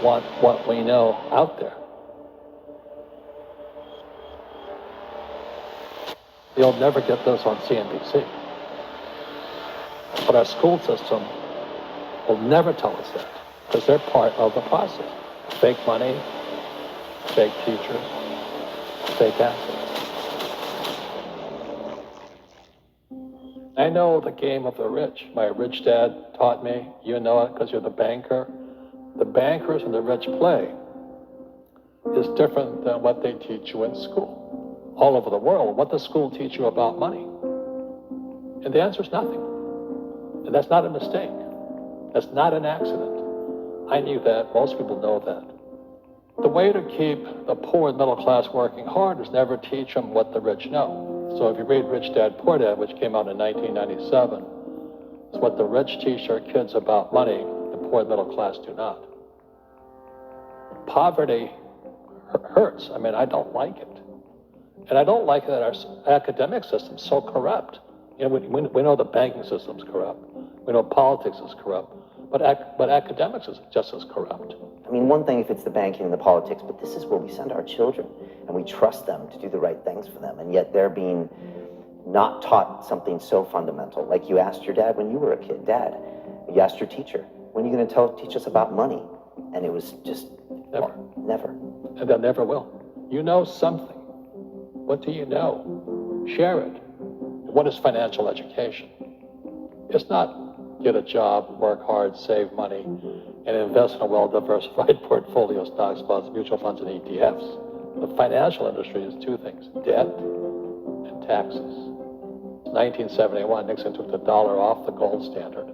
want what we know out there. You'll never get this on CNBC. But our school system will never tell us that, because they're part of the process. Fake money, fake teachers, fake assets. I know the game of the rich. My rich dad taught me. You know it because you're the banker. The bankers and the rich play is different than what they teach you in school. All over the world, what does school teach you about money? And the answer is nothing. And that's not a mistake. That's not an accident. I knew that. Most people know that. The way to keep the poor and middle class working hard is never teach them what the rich know. So if you read Rich Dad, Poor Dad, which came out in 1997, it's what the rich teach their kids about money, the poor and middle class do not. Poverty hurts. I mean, I don't like it. And I don't like that our academic system's so corrupt. You know, we know the banking system's corrupt. We know politics is corrupt. But academics is just as corrupt. I mean, one thing if it's the banking and the politics, but this is where we send our children, and we trust them to do the right things for them, and yet they're being not taught something so fundamental. Like you asked your dad when you were a kid, Dad, you asked your teacher, when are you going to teach us about money? And it was just, never. Never. And they never will. You know something. What do you know? Share it. What is financial education? It's not get a job, work hard, save money, and invest in a well-diversified portfolio of stocks, bonds, mutual funds, and ETFs. The financial industry is two things, debt and taxes. In 1971, Nixon took the dollar off the gold standard,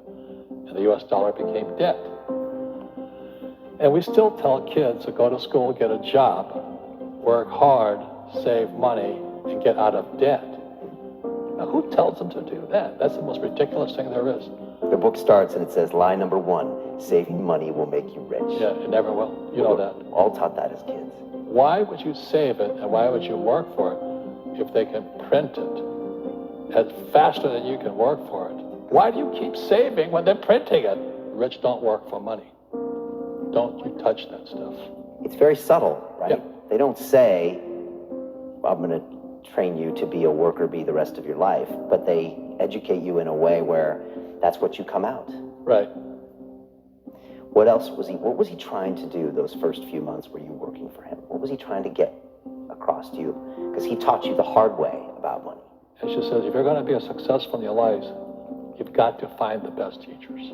and the US dollar became debt. And we still tell kids to go to school, get a job, work hard, save money, and get out of debt. Now, who tells them to do that? That's the most ridiculous thing there is. The book starts and it says, lie number 1, saving money will make you rich. Yeah, it never will. You know that. All taught that as kids. Why would you save it and why would you work for it if they can print it as faster than you can work for it? Why do you keep saving when they're printing it? Rich don't work for money. Don't you touch that stuff. It's very subtle, right? Yeah. They don't say, I'm going to train you to be a worker bee the rest of your life, but they educate you in a way where that's what you come out. Right. What was he trying to do those first few months were you working for him? What was he trying to get across to you? Because he taught you the hard way about money. And she says, if you're going to be successful in your life, you've got to find the best teachers.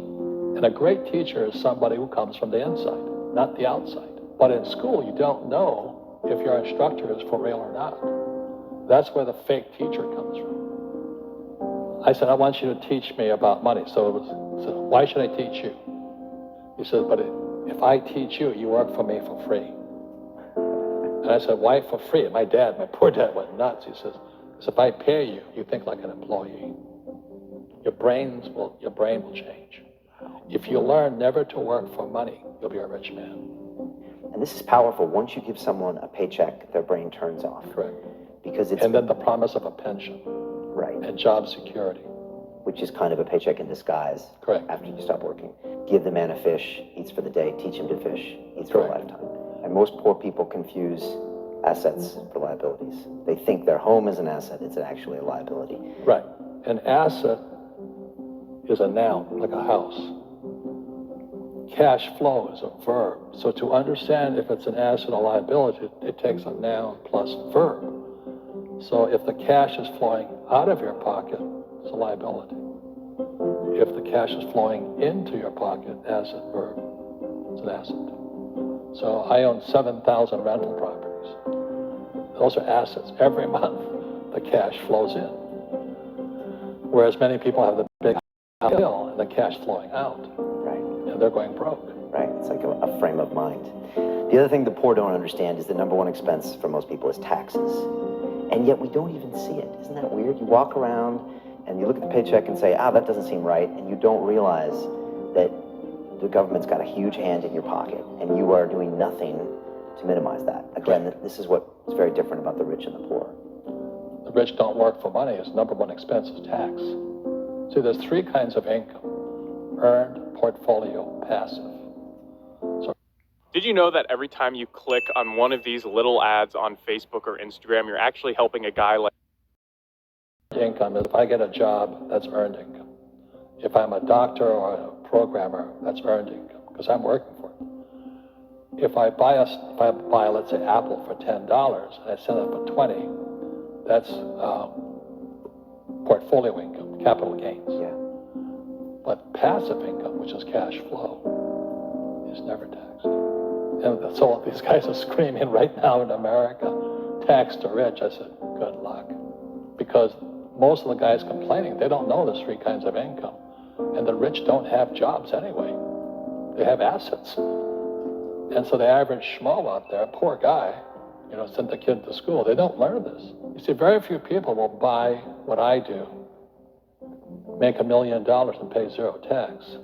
And a great teacher is somebody who comes from the inside, not the outside. But in school, you don't know if your instructor is for real or not. That's where the fake teacher comes from. I said, I want you to teach me about money. So why should I teach you? He said, but if I teach you, you work for me for free. And I said, why for free? And my poor dad went nuts. He says, if I pay you, you think like an employee. Your brain will change. If you learn never to work for money, you'll be a rich man. And this is powerful. Once you give someone a paycheck, their brain turns off. Correct. Because it's... And then the promise of a pension. Right. And job security. Which is kind of a paycheck in disguise. Correct. After you stop working. Give the man a fish, eats for the day. Teach him to fish, eats for a Correct. lifetime. And most poor people confuse assets for liabilities. They think their home is an asset. It's actually a liability. Right. An asset is a noun, like a house. Cash flow is a verb. So to understand if it's an asset or liability, it takes a noun plus verb. So if the cash is flowing out of your pocket, it's a liability. If the cash is flowing into your pocket, asset, verb, it's an asset. So I own 7,000 rental properties. Those are assets. Every month, the cash flows in. Whereas many people have the big bill and the cash flowing out. Right. And they're going broke. Right. It's like a frame of mind. The other thing the poor don't understand is the number one expense for most people is taxes. And yet we don't even see it. Isn't that weird? You walk around and you look at the paycheck and say, that doesn't seem right. And you don't realize that the government's got a huge hand in your pocket and you are doing nothing to minimize that. Again, this is what's very different about the rich and the poor. The rich don't work for money. Its number one expense is tax. See, there's three kinds of income: earned, portfolio, passive. So, Did Did you know that every time you click on one of these little ads on Facebook or Instagram, you're actually helping a guy like... Income is if I get a job, that's earned income. If I'm a doctor or a programmer, that's earned income because I'm working for it. If I buy, let's say, Apple for $10 and I sell it for 20, that's portfolio income, capital gains. Yeah. But passive income, which is cash flow, is never taxed. And so these guys are screaming right now in America, tax the rich. I said, good luck. Because most of the guys complaining, they don't know there's three kinds of income. And the rich don't have jobs anyway. They have assets. And so the average schmo out there, poor guy, sent the kid to school, they don't learn this. You see, very few people will buy what I do, make $1 million and pay zero tax.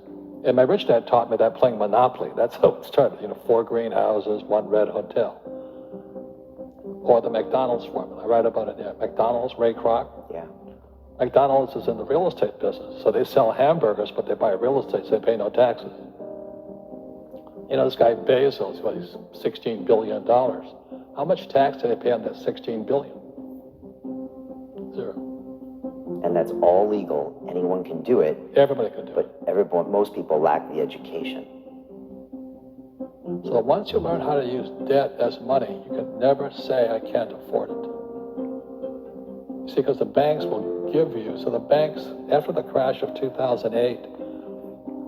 And my rich dad taught me that playing Monopoly. That's how it started, 4 greenhouses, 1 red hotel. Or the McDonald's formula, I write about it there. McDonald's, Ray Kroc. Yeah. McDonald's is in the real estate business, so they sell hamburgers, but they buy real estate, so they pay no taxes. This guy Bezos, he's $16 billion. How much tax do they pay on that $16 billion? Zero. And that's all legal. Anyone can do it. Everybody can do it. But most people lack the education. So once you learn how to use debt as money, you can never say, I can't afford it. See, because the banks will give you, so the banks, after the crash of 2008,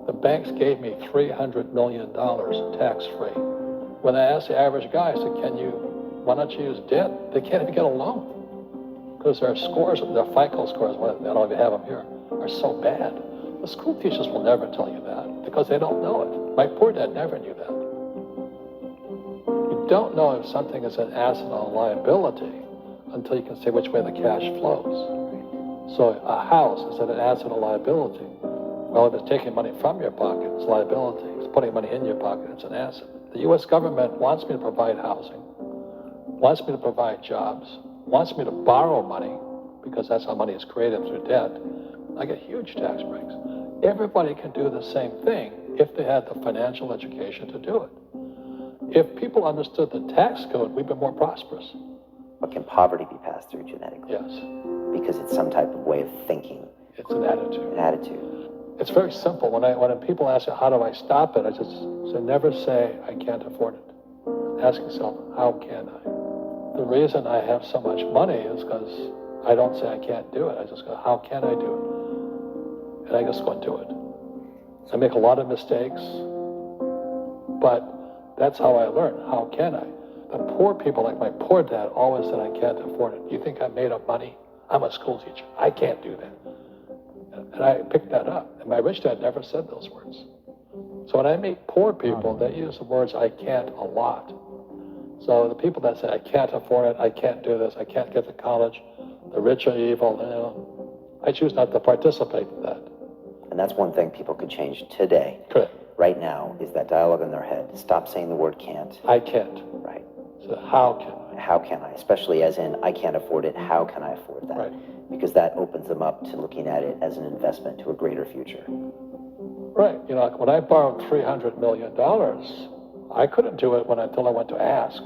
the banks gave me $300 million tax-free. When I asked the average guy, I said, why don't you use debt? They can't even get a loan. Because their scores, their FICO scores, I don't even have them here, are so bad. The school teachers will never tell you that because they don't know it. My poor dad never knew that. You don't know if something is an asset or a liability until you can say which way the cash flows. So a house, is it an asset or liability? Well, if it's taking money from your pocket, it's liability. If it's putting money in your pocket, it's an asset. The U.S. government wants me to provide housing, wants me to provide jobs, wants me to borrow money, because that's how money is created through debt. I get huge tax breaks. Everybody can do the same thing if they had the financial education to do it. If people understood the tax code, we'd be more prosperous. But can poverty be passed through genetically? Yes. Because it's some type of way of thinking. It's an attitude. An attitude. It's very simple. When people ask you, how do I stop it? I just say, never say, I can't afford it. Ask yourself, how can I? The reason I have so much money is because I don't say I can't do it. I just go, how can I do it? And I just go and do it. I make a lot of mistakes, but that's how I learn. How can I? The poor people, like my poor dad, always said I can't afford it. You think I made up money? I'm a school teacher. I can't do that. And I picked that up. And my rich dad never said those words. So when I meet poor people, they use the words I can't a lot. So the people that say, I can't afford it, I can't do this, I can't get to college, the rich are evil, I choose not to participate in that. And that's one thing people could change today. Correct. Right now, is that dialogue in their head. Stop saying the word can't. I can't. Right. So how can I? How can I? Especially as in, I can't afford it, how can I afford that? Right. Because that opens them up to looking at it as an investment to a greater future. Right. When I borrowed $300 million, I couldn't do it until I went to ask.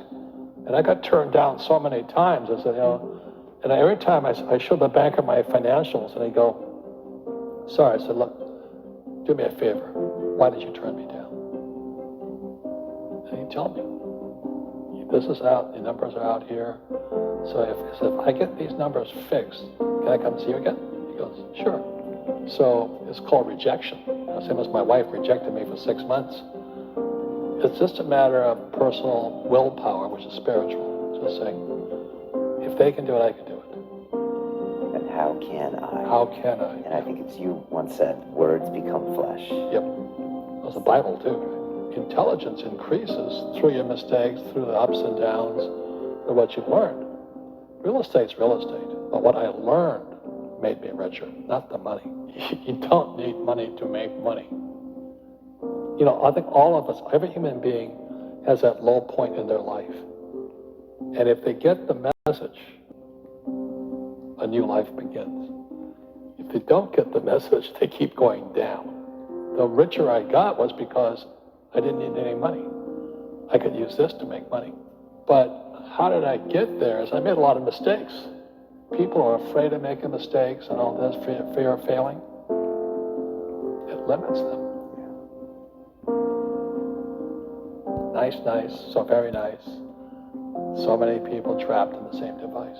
And I got turned down so many times. I said, and every time I showed the banker my financials, and he'd go, sorry. I said, look, do me a favor. Why did you turn me down? And he'd tell me, this is out, the numbers are out here. So if I get these numbers fixed, can I come see you again? He goes, sure. So it's called rejection. Same as my wife rejected me for 6 months. It's just a matter of personal willpower, which is spiritual. Just saying, if they can do it, I can do it. And how can I? How can I? And I think it's you once said, words become flesh. Yep. That's the Bible too. Intelligence increases through your mistakes, through the ups and downs, through what you've learned. Real estate's real estate, but what I learned made me richer, not the money. You don't need money to make money. I think all of us, every human being has that low point in their life. And if they get the message, a new life begins. If they don't get the message, they keep going down. The richer I got was because I didn't need any money. I could use this to make money. But how did I get there? Is I made a lot of mistakes. People are afraid of making mistakes and all this, fear of failing. It limits them. Nice, so very nice. So many people trapped in the same device.